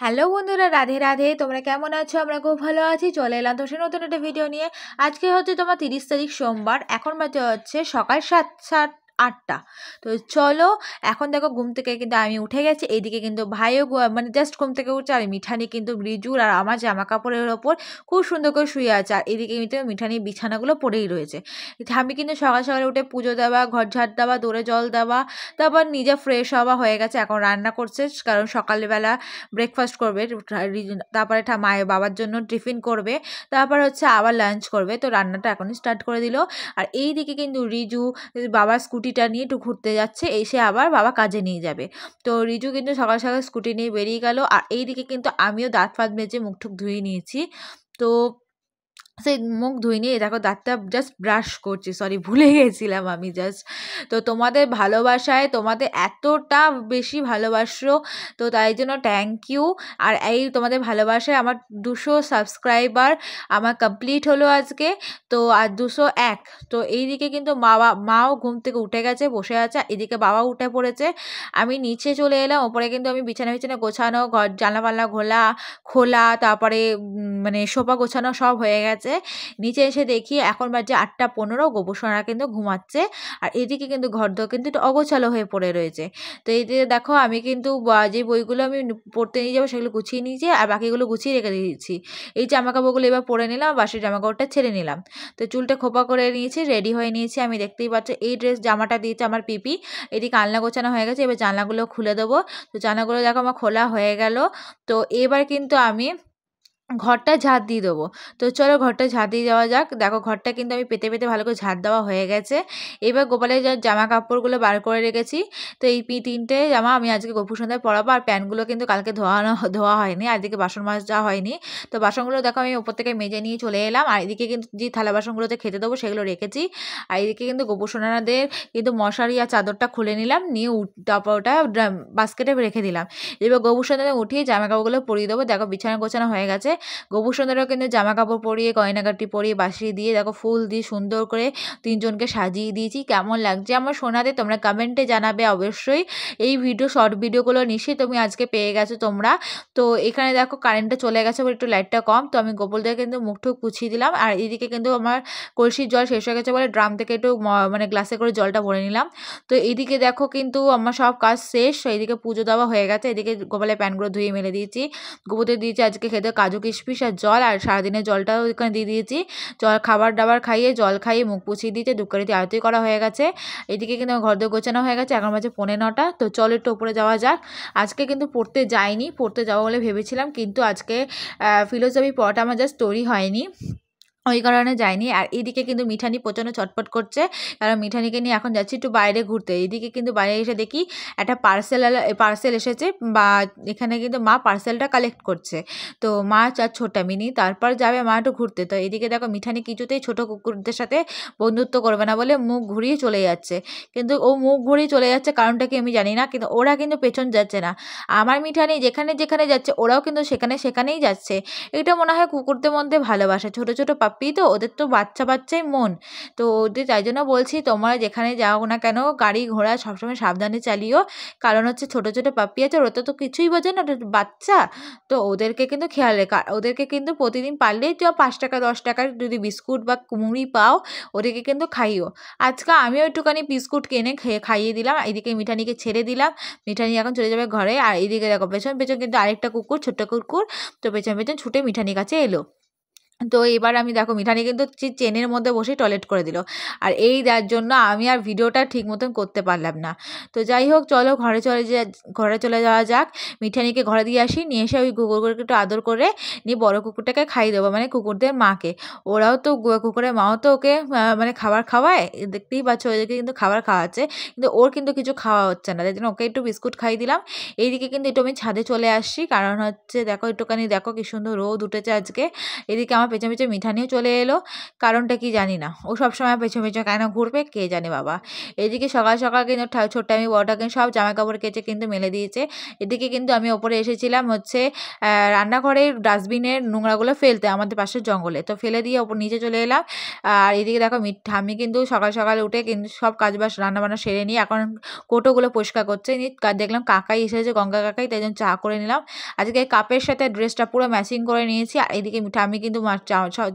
Hello বন্ধুরা, রাধে রাধে। তোমরা কেমন আছো? আমরা খুব ভালো আছি। চলে এলাম তো সে নতুন একটা ভিডিও নিয়ে। আজকে হচ্ছে তোমার 30 তারিখ সোমবার। এখন বাজে হচ্ছে সকাল 8টা। তো চলো, এখন দেখো ঘুম থেকে কিন্তু আমি উঠে গেছি। এইদিকে কিন্তু ভাইও মানে জাস্ট ঘুম থেকে উঠছে। আর মিঠানি কিন্তু রিজুর আর আমার জামা কাপড়ের ওপর খুব সুন্দর করে শুয়ে আছে। আর এদিকে কিন্তু মিঠানির বিছানাগুলো পড়েই রয়েছে। আমি কিন্তু সকাল সকালে উঠে পুজো দেওয়া, ঘর ঝাড় দেওয়া, দৌড়ে জল দেওয়া, তারপর নিজে ফ্রেশ হওয়া হয়ে গেছে। এখন রান্না করছে, কারণ সকালবেলা ব্রেকফাস্ট করবে, তারপরে মায়ের বাবার জন্য টিফিন করবে, তারপর হচ্ছে আবার লাঞ্চ করবে। তো রান্নাটা এখনই স্টার্ট করে দিল। আর এই দিকে কিন্তু রিজু বাবার স্কুটিটা নিয়ে একটু ঘুরতে যাচ্ছে, এসে আবার বাবা কাজে নিয়ে যাবে। তো রিজু কিন্তু সকাল সকাল স্কুটি নিয়ে বেরিয়ে গেল। আর এই দিকে কিন্তু আমিও দাঁত ফাত মেজে মুখ টুক ধুয়ে নিয়েছি। তো সেই মুখ ধুয়ে নিয়ে দেখো দাঁতটা জাস্ট ব্রাশ করছি, সরি ভুলে গেছিলাম আমি জাস্ট। তো তোমাদের ভালোবাসায়, তোমাদের এতটা বেশি ভালোবাসো, তো তাই জন্য থ্যাংক ইউ। আর এই তোমাদের ভালোবাসায় আমার 200 সাবস্ক্রাইবার আমার কমপ্লিট হলো আজকে। তো আর 201। তো এইদিকে কিন্তু মাও ঘুম থেকে উঠে গেছে, বসে আছে। এদিকে বাবা উঠে পড়েছে। আমি নিচে চলে এলাম। ওপরে কিন্তু আমি বিছানা গোছানো, ঘর জানলা পাল্লা খোলা, তারপরে মানে সোফা গোছানো সব হয়ে গেছে। নিচে এসে দেখি এখন বাজে 8:15, গোবরসোনা কিন্তু ঘুমাচ্ছে। আর এদিকে কিন্তু ঘরদোর কিন্তু একটু অগোছালো হয়ে পড়ে রয়েছে। তো এইদিকে দেখো আমি কিন্তু যে বইগুলো আমি পড়তে নিয়ে যাবো সেগুলো গুছিয়ে নিয়েছি, আর বাকিগুলো গুছিয়ে রেখে দিয়েছি। এই জামা কাপড়গুলো এবার পরে নিলাম, বাসির জামা কাপড়টা ছেড়ে নিলাম। তো চুলটা খোপা করে নিয়েছি, রেডি হয়ে নিয়েছি। আমি দেখতেই পাচ্ছি এই জামাটা দিয়েছে আমার পিপি। এদিকে আলনা গোছানো হয়ে গেছে, এবার জানলাগুলো খুলে দেবো। তো জানলাগুলো দেখো আমার খোলা হয়ে গেল। তো এবার কিন্তু আমি ঘরটা ঝাড় দিয়ে দেবো। তো চলো ঘরটা ঝাড় দিয়ে যাওয়া যাক। দেখো ঘরটা কিন্তু আমি পেতে পেতে ভালো করে ঝাড় দেওয়া হয়ে গেছে। এবার গোপালের জামা কাপড়গুলো বার করে রেখেছি। তো এই 3টে জামা আমি আজকে গোপু সন্ধ্যায় পরাবো। আর প্যান্টগুলো কিন্তু কালকে ধোয়া হয়নি, আর এদিকে বাসন মাজা হয়নি। তো বাসনগুলো দেখো আমি ওপর থেকে মেজে নিয়ে চলে এলাম। আর এদিকে কিন্তু যে থালা বাসনগুলোতে খেতে দেবো সেগুলো রেখেছি। আর এদিকে কিন্তু গোপু সোনাদের কিন্তু মশারি আর চাদরটা খুলে নিলাম, নিয়ে তারপর ওটা বাস্কেটে রেখে দিলাম। এবার গোপু সন্ধ্যায় উঠিয়ে জামা কাপড়গুলো পরিয়ে দেবো। দেখো বিছানা গোছানো হয়ে গেছে। গোপু সোনারও কিন্তু জামা কাপড় পরিয়ে, গয়নাগাটি পরিয়ে, বাসি দিয়ে, দেখো ফুল দিয়ে সুন্দর করে 3জনকে সাজিয়ে দিয়েছি। কেমন লাগছে আমার সোনাদের তোমরা কমেন্টে জানাবে অবশ্যই। এই শর্ট ভিডিওগুলো নিশ্চয়ই তুমি আজকে পেয়ে গেছো তোমরা। তো এখানে দেখো কারেন্টটা চলে গেছে বলে একটু লাইটটা কম। তো আমি গোপালদের কিন্তু মুখটুক পুছিয়ে দিলাম। আর এদিকে কিন্তু আমার কলসির জল শেষ হয়ে গেছে বলে ড্রাম থেকে একটু মানে গ্লাসে করে জলটা ভরে নিলাম। তো এইদিকে দেখো কিন্তু আমার সব কাজ শেষ। এইদিকে পুজো দেওয়া হয়ে গেছে। এদিকে গোপালের প্যান্টগুলো ধুয়ে মেলে দিয়েছি। গোপুদের দিয়েছি আজকে খেতে কাজু কিশমিশ আর জল, আর সারাদিনের জলটাও এখানে দিয়ে দিয়েছি। খাবার দাবার খাইয়ে, জল খাইয়ে, মুখ পুছিয়ে দিয়েছে। ধূপকাঠিতে আরতি করা হয়ে গেছে। এদিকে কিন্তু ঘরদোর গোছানো হয়ে গেছে। এখন বাজে 9:45। তো চল একটু উপরে যাওয়া যাক। আজকে কিন্তু পড়তে যাইনি, পড়তে যাবো বলে ভেবেছিলাম, কিন্তু আজকে ফিলোসফি পড়াটা আমার জাস্ট স্টোরি হয়নি, ওই কারণে যায়নি। আর এদিকে কিন্তু মিঠানি প্রচণ্ড চটপট করছে, কারণ মিঠানিকে নিয়ে এখন যাচ্ছি একটু বাইরে ঘুরতে। এদিকে কিন্তু বাইরে এসে দেখি একটা পার্সেল এসেছে, বা এখানে কিন্তু মা পার্সেলটা কালেক্ট করছে। তো মা আর ছোটা মিনি তারপর যাবে মা একটু ঘুরতে। তো এদিকে দেখো মিঠানি কিছুতেই ছোটো কুকুরদের সাথে বন্ধুত্ব করবে না বলে মুখ ঘুরিয়ে চলে যাচ্ছে। কিন্তু ও মুখ ঘুরিয়ে চলে যাচ্ছে কারণটা কি আমি জানি না, কিন্তু ওরা কিন্তু পেছন যাচ্ছে না। আমার মিঠানি যেখানে যেখানে যাচ্ছে ওরাও কিন্তু সেখানেই যাচ্ছে। এটা মনে হয় কুকুরদের মধ্যে ভালোবাসা। ছোটো ছোটো পাপ্পি তো, ওদের তো বাচ্চাই মন। তো ওদের তাই জন্য বলছি তোমরা যেখানে যাও না কেন গাড়ি ঘোড়া সবসময় সাবধানে চালিও। কারণ হচ্ছে ছোটো ছোটো পাপ্পি আছে, ওরা তো কিছুই বোঝে না, ওটা বাচ্চা। তো ওদেরকে কিন্তু খেয়াল রেখা, ওদেরকে কিন্তু প্রতিদিন পারলেই তো 5 টাকা 10 টাকার যদি বিস্কুট বা মুড়ি পাও ওদেরকে কিন্তু খাইও। আজকে আমিও একটুখানি বিস্কুট কিনে খাইয়ে দিলাম। এদিকে মিঠানিকে ছেড়ে দিলাম। মিঠানি এখন চলে যাবে ঘরে। আর এইদিকে দেখো পেছন পেছন কিন্তু আরেকটা কুকুর, ছোট্ট কুকুর, তো পেছন পেছন ছুটে মিঠানির কাছে এলো। তো এবার আমি দেখো মিঠানি কিন্তু চেনের মধ্যে বসে টয়লেট করে দিল। আর যার জন্য আমি আর ভিডিওটা ঠিক মতন করতে পারলাম না। তো যাই হোক চলো ঘরে চলে যাওয়া যাক। মিঠানিকে ঘরে দিয়ে আসি, নিয়ে এসে ওই কুকুরগুলোকে একটু আদর করে নিয়ে বড় কুকুরটাকে খাইয়ে দেবো, মানে কুকুরদের মাকে। ওরাও তো কুকুরের মাও তো ওকে মানে খাবার খাওয়ায়, দেখতেই পাচ্ছ ওদেরকে কিন্তু খাবার খাওয়াচ্ছে, কিন্তু ওর কিন্তু কিছু খাওয়া হচ্ছে না। তাই জন্য ওকে একটু বিস্কুট খাইয়ে দিলাম। এইদিকে কিন্তু একটু আমি ছাদে চলে আসছি, কারণ হচ্ছে দেখো একটুখানি দেখো কি সুন্দর রোদ উঠেছে আজকে। এদিকে আমার পেছন পেছন মিঠানিও চলে এলো, কারণটা কি জানি না, ও সবসময় পেছন পেছন কেন ঘুরবে কে জানে বাবা। এদিকে সকাল সকাল কিন্তু ছোট্ট আমি বড়টা কিন্তু সব জামা কাপড় কেচে কিন্তু মেলে দিয়েছে। এদিকে কিন্তু আমি ওপরে এসেছিলাম হচ্ছে রান্নাঘরের ডাস্টবিনের নোংরাগুলো ফেলতে আমাদের পাশের জঙ্গলে, তো ফেলে দিয়ে ওপর নিচে চলে এলাম। আর এদিকে দেখো ঠাম্মি কিন্তু সকাল সকাল উঠে কিন্তু সব কাজ বাজ রান্নাবান্না সেরে নিয়ে এখন কোটোগুলো পরিষ্কার করছে। দেখলাম কাকাই এসেছে, গঙ্গা কাকাই, তাই জন্য চা করে নিলাম। আজকে কাপের সাথে ড্রেসটা পুরো ম্যাচিং করে নিয়েছি। আর এদিকে ঠাম্মি কিন্তু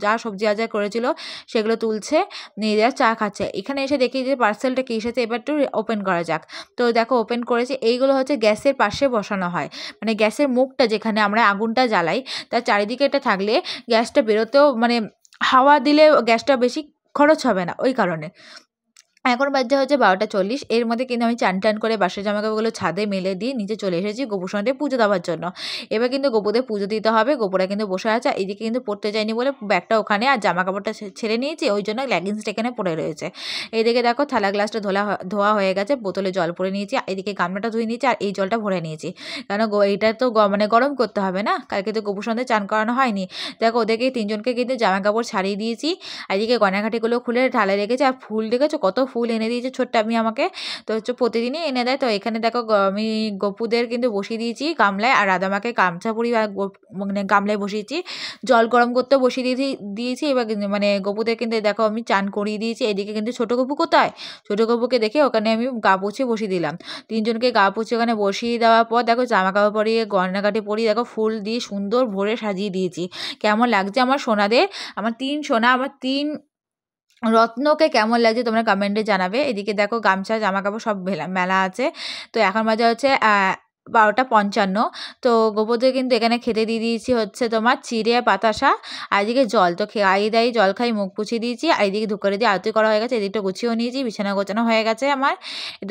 যা সবজি আচার করেছিল সেগুলো তুলছে, নিয়ে যা চা খাচ্ছে। এখানে এসে দেখি যে পার্সেলটা কি এসেছে, এবার একটু ওপেন করা যাক। তো দেখো ওপেন করেছি। এইগুলো হচ্ছে গ্যাসের পাশে বসানো হয়, মানে গ্যাসের মুখটা যেখানে আমরা আগুনটা জ্বালাই তার চারিদিকে এটা থাকলে গ্যাসটা বেরোতেও মানে হাওয়া দিলে গ্যাসটা বেশি খরচ হবে না, ওই কারণে। এখন বাজে হচ্ছে 12:40। এর মধ্যে কিন্তু আমি চান টান করে বাসের জামাকাপড়গুলো ছাদে মেলে দিয়ে নিচে চলে এসেছি গোপুর সঙ্গে পুজো দেওয়ার জন্য। এবার কিন্তু গোপুদের পুজো দিতে হবে। গোপুরা কিন্তু বসে আছে, এদিকে কিন্তু পড়তে যায়নি বলে ব্যাগটা ওখানে আর জামা কাপড়টা ছেড়ে নিয়েছি, ওই জন্য লেগিংসটা এখানে পড়ে রয়েছে। এইদিকে দেখো থালা গ্লাসটা ধোয়া হয়ে গেছে, বোতলে জল ভরে নিয়েছি, এদিকে গামলাটা ধুয়ে নিয়েছি আর এই জলটা ভরে নিয়েছি, কারণ এইটা তো মানে গরম করতে হবে না, কালকে তো গোপুর সঙ্গে চান করানো হয়নি। দেখো ওদেরকে তিনজনকে কিন্তু জামা কাপড় ছাড়িয়ে দিয়েছি। আর এদিকে গয়নাঘাটিগুলো খুলে ঢালে রেখেছি। আর ফুল দেখেছো কত ফুল এনে দিয়েছে ছোট্ট আমি আমাকে, তো হচ্ছে প্রতিদিনই এনে দেয়। তো এখানে দেখো আমি গপুদের কিন্তু বসিয়ে দিয়েছি গামলায়, আর রাধামাকে গামছা পরি মানে গামলায় বসিয়েছি, জল গরম করতেও বসিয়ে দিয়েছি। এবার মানে গপুদের কিন্তু দেখো আমি চান করিয়ে দিয়েছি। এদিকে কিন্তু ছোটো গপু কোথায়, ছোটো গপুকে দেখে ওখানে আমি গা পুছিয়ে বসিয়ে দিলাম। তিনজনকে গা পুছিয়ে ওখানে বসিয়ে দেওয়ার পর দেখো জামা কাপড় পরিয়ে গয়নাঘাটি পরিয়ে দেখো ফুল দিয়ে সুন্দর ভরে সাজিয়ে দিয়েছি। কেমন লাগছে আমার সোনাদের, আমার 3 সোনা, আমার 3 রত্নকে কেমন লাগছে তোমরা কমেন্টে জানাবে। এদিকে দেখো গামছা জামা কাপড় সব মেলা আছে। তো এখন বাজে হচ্ছে 12:55। তো গোপুদের কিন্তু এখানে খেতে দিয়ে দিয়েছি হচ্ছে তোমার চিড়ে বাতাসা, আর এদিকে জল তো খাইয়ে দাই, জল খাই মুখ পুছিয়ে দিয়েছি। আর এদিকে ধুকরে দিয়ে আরতি করা হয়ে গেছে, এদিকটা গুছিয়েও নিয়েছি, বিছানা গোছানো হয়ে গেছে আমার।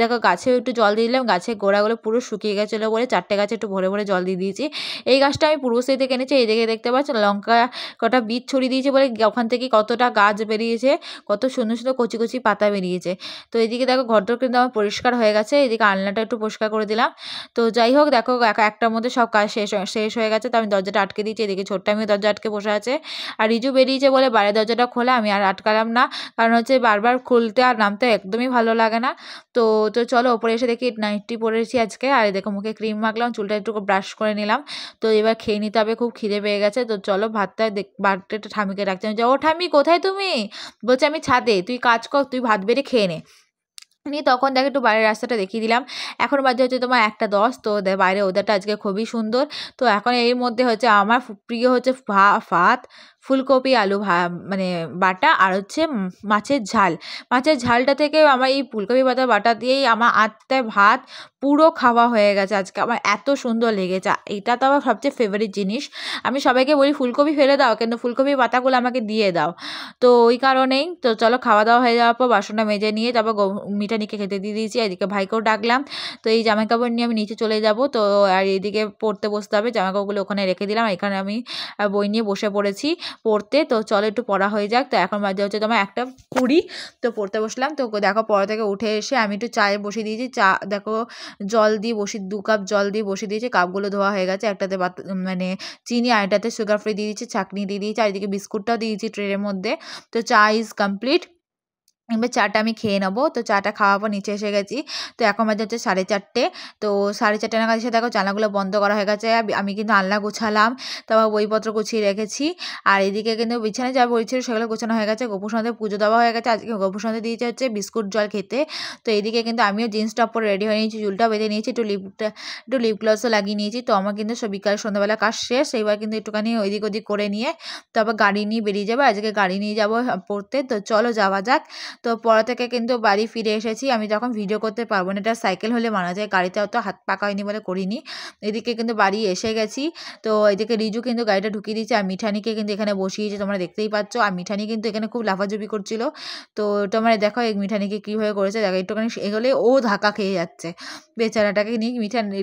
দেখো গাছেও একটু জল দিয়ে দিলাম, গাছের গোড়াগুলো পুরো শুকিয়ে গেছিলো বলে 4টে গাছে একটু ভরে ভরে জল দিয়ে দিয়েছি। এই গাছটা আমি পূর্বশ্রী থেকে এনেছি, এইদিকে দেখতে পাচ্ছ লঙ্কা কটা বীজ ছড়িয়ে দিয়েছি বলে ওখান থেকে কতটা গাছ বেরিয়েছে, কত সুন্দর সুন্দর কচি কচি পাতা বেরিয়েছে। তো এদিকে দেখো ঘরটা কিন্তু আমার পরিষ্কার হয়ে গেছে, এদিকে আলনাটা একটু পরিষ্কার করে দিলাম। তো যাই হোক দেখো একটার মধ্যে সব কাজ শেষ হয়ে গেছে। তো আমি দরজাটা আটকে দিয়েছি, এদিকে ছোট্ট আমিও দরজা আটকে বসে আছে। আর রিজু বেরিয়েছে বলে বাইরের দরজাটা খোলা, আমি আর আটকালাম না, কারণ হচ্ছে বারবার খুলতে আর নামতে একদমই ভালো লাগে না। তো তো চলো ওপরে এসে দেখি নাইটি পরেছি আজকে। আর দেখো মুখে ক্রিম মাখলাম, চুলটা একটু ব্রাশ করে নিলাম। তো এবার খেয়ে নিতে হবে, খুব খিদে পেয়ে গেছে। তো চলো ভাতটা ঠামিকে ডাকছি, আমি ও ঠামি কোথায় তুমি, বলছে আমি ছাদে, তুই কাজ কর, তুই ভাত বেড়ে খেয়ে নে। নিয়ে তখন দেখো একটু বাইরের রাস্তাটা দেখিয়ে দিলাম। এখন বাজে হচ্ছে তোমার 1:10। তো বাইরে ওয়েদারটা আজকে খুবই সুন্দর। তো এখন এর মধ্যে হচ্ছে আমার প্রিয় হচ্ছে ভাত, ফুলকপি আলু মানে বাটা, আর হচ্ছে মাছের ঝাল। মাছের ঝালটা থেকে আমার এই ফুলকপি পাতা বাটা দিয়েই আমার আত্মায় ভাত পুরো খাওয়া হয়ে গেছে আজকে, আমার এত সুন্দর লেগেছে। এটা তো আমার সবচেয়ে ফেভারিট জিনিস। আমি সবাইকে বলি ফুলকপি ফেলে দাও, কিন্তু ফুলকপির পাতাগুলো আমাকে দিয়ে দাও। তো ওই কারণেই তো চলো খাওয়া দাওয়া হয়ে যাওয়ার পর বাসনটা মেজে নিয়ে তারপর মিঠানিকে খেতে দিয়ে দিয়েছি, এদিকে ভাইকেও ডাকলাম। তো এই জামা কাপড় নিয়ে আমি নিচে চলে যাব। তো আর এদিকে পড়তে বসতে হবে, জামা কাপড়গুলো ওখানে রেখে দিলাম, এখানে আমি বই নিয়ে বসে পড়েছি পড়তে। তো চলো একটু পড়া হয়ে যাক। তো এখন বাজে হচ্ছে তোমার 1:20। তো পড়তে বসলাম। তো দেখো পড়া থেকে উঠে এসে আমি একটু চায়ে বসিয়ে দিয়েছি, চা দেখো জল দিয়ে 2 কাপ জল দিয়ে বসিয়ে দিয়েছি, কাপগুলো ধোয়া হয়ে গেছে। একটাতে মানে চিনি, আর এটাতে সুগার ফ্রি দিয়ে দিয়েছি, চাটনি দিয়ে দিয়েছি, আর এদিকে বিস্কুটটাও দিয়েছি ট্রের মধ্যে। তো চা ইজ কমপ্লিট। এবার চাটা আমি খেয়ে নেবো। তো চাটা খাওয়ার পর নিচে এসে গেছি। তো এখন বাজে হচ্ছে 4:30। তো 4:30 নাগাদ এসে দেখো জানলাগুলো বন্ধ করা হয়ে গেছে। আমি কিন্তু আলনা গুছালাম, তারপর বইপত্র গুছিয়ে রেখেছি। আর এদিকে কিন্তু বিছানায় যা বই ছিল সেগুলো গোছানো হয়ে গেছে। গোপুর সন্ধ্যে পুজো দেওয়া হয়ে গেছে। আজকে গোপুর সন্ধ্যে দিয়েছে হচ্ছে বিস্কুট জল খেতে। তো এদিকে কিন্তু আমিও জিন্স টপ পরে রেডি হয়ে নিয়েছি, চুলটা বেঁধে নিয়েছি, একটু লিপ গ্লসও লাগিয়ে নিয়েছি। তো আমার কিন্তু সব বিকাল সন্ধ্যাবেলা কাজ শেষ। এইবার কিন্তু একটুখানি ওইদিক ওদিক করে নিয়ে তারপর গাড়ি নিয়ে বেরিয়ে যাবো। আজকে গাড়ি নিয়ে যাবো পড়তে। তো চলো যাওয়া যাক। তো পড়া থেকে কিন্তু বাড়ি ফিরে এসেছি। আমি তখন ভিডিও করতে পারবো না, এটা সাইকেল হলে মানা যায়, গাড়িতে অত হাত পাকা হয়নি বলে করিনি। এদিকে কিন্তু বাড়ি এসে গেছি। তো এদিকে রিজু কিন্তু গাড়িটা ঢুকিয়ে দিয়েছে, আর মিঠানিকে কিন্তু এখানে বসিয়েছে, তোমরা দেখতেই পাচ্ছ। আর মিঠানি কিন্তু এখানে খুব লাফাঝুপি করছিল। তো তোমরা দেখো এই মিঠানিকে কীভাবে করেছে, দেখো একটুখানি এগোলে ও ধাক্কা খেয়ে যাচ্ছে বেচারাটাকে নিয়ে।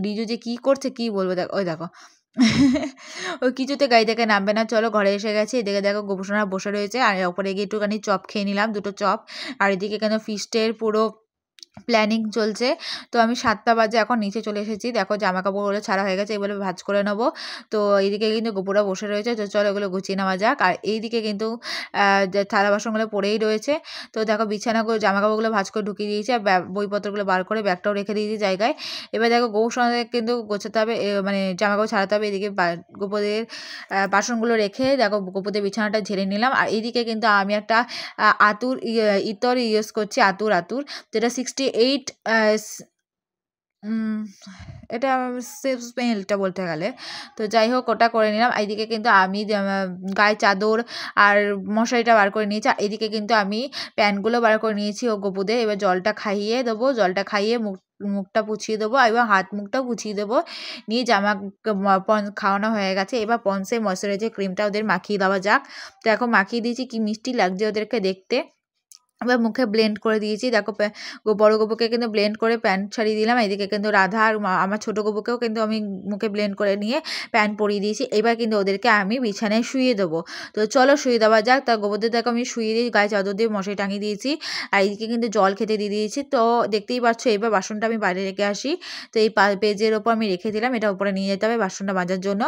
রিজু যে কী করছে কী বলবো, দেখো ওই দেখো ওই কিছুতে গাড়ি থেকে নামবে না। চলো ঘরে এসে গেছি। এদিকে দেখো গোপুসোনা বসে রয়েছে, আর ওপরে গিয়ে একটুখানি চপ খেয়ে নিলাম, 2টো চপ। আর এদিকে কেন ফিস্টের পুরো প্ল্যানিং চলছে। তো আমি ৭টা বাজে এখন নিচে চলে এসেছি। দেখো জামাকাপড়গুলো ছাড়া হয়ে গেছে, এগুলো ভাঁজ করে নেবো। তো এইদিকে কিন্তু গোপুরা বসে রয়েছে। তো চলো এগুলো গুছিয়ে নেওয়া যাক। আর এইদিকে কিন্তু যে থালা বাসনগুলো পড়েই রয়েছে। তো দেখো বিছানাগুলো জামাকাপড়গুলো ভাঁজ করে ঢুকিয়ে দিয়েছি। আর বইপত্রগুলো বার করে ব্যাগটাও রেখে দিয়েছি জায়গায়। এবার দেখো গোপুর সঙ্গে কিন্তু গোছাতে হবে, মানে জামাকাপড় ছাড়াতে হবে। এদিকে গোপুদের বাসনগুলো রেখে দেখো গোপুদের বিছানাটা ঝেড়ে নিলাম। আর এইদিকে কিন্তু আমি একটা ইতর ইউজ করছি, আতুর যেটা 68 এটা সেফ স্মেলটা বলতে গেলে। তো যাই হোক ওটা করে নিলাম। এইদিকে কিন্তু আমি গায়ে চাদর আর মশারিটা বার করে নিয়েছি। আর এদিকে কিন্তু আমি প্যান্টগুলো বার করে নিয়েছি ও গোপুদের। এবার জলটা খাইয়ে দেবো, জলটা খাইয়ে মুখটা পুছিয়ে দেবো এবং হাত মুখটাও পুছিয়ে দেবো। নিয়ে জামা খাওয়ানো হয়ে গেছে। এবার পন্সের ময়শ্চারাইজার ক্রিমটা ওদের মাখিয়ে দেওয়া যাক। তো এখন মাখিয়ে দিয়েছি, কি মিষ্টি লাগছে ওদেরকে দেখতে। এবার মুখে ব্লেন্ড করে দিয়েছি। দেখো বড় গপুকে কিন্তু ব্লেন্ড করে প্যান্ট ছাড়িয়ে দিলাম। এদিকে কিন্তু রাধা আর আমার ছোটো গপুকেও কিন্তু আমি মুখে ব্লেন্ড করে নিয়ে প্যান্ট পরিয়ে দিয়েছি। এবার কিন্তু ওদেরকে আমি বিছানায় শুইয়ে দেবো। তো চলো শুয়ে দেওয়া যাক। তা গোবরদের দেখো আমি শুয়ে দিয়ে গায়ে চাদর দিয়ে মশারি টাঙিয়ে দিয়েছি। আর এইদিকে কিন্তু জল খেতে দিয়ে দিয়েছি। তো দেখতেই পাচ্ছ এবার বাসনটা আমি বাইরে রেখে আসি। তো এই পেজের ওপর আমি রেখে দিলাম, এটা উপরে নিয়ে যেতে হবে বাসনটা মাজার জন্য।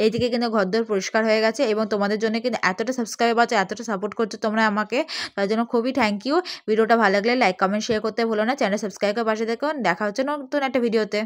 এইদিকে কিন্তু ঘরদোর পরিষ্কার হয়ে গেছে এবং তোমাদের জন্য কিন্তু এতটা সাবস্ক্রাইব আছে, এতটা সাপোর্ট করছো তোমরা আমাকে, তার জন্য খুবই থ্যাংক ইউ। ভিডিওটা ভালো লাগলে লাইক কমেন্ট শেয়ার করতে ভুলো না। চ্যানেল সাবস্ক্রাইব করে পাশে দেখুন। দেখা হচ্ছে নতুন একটা ভিডিওতে।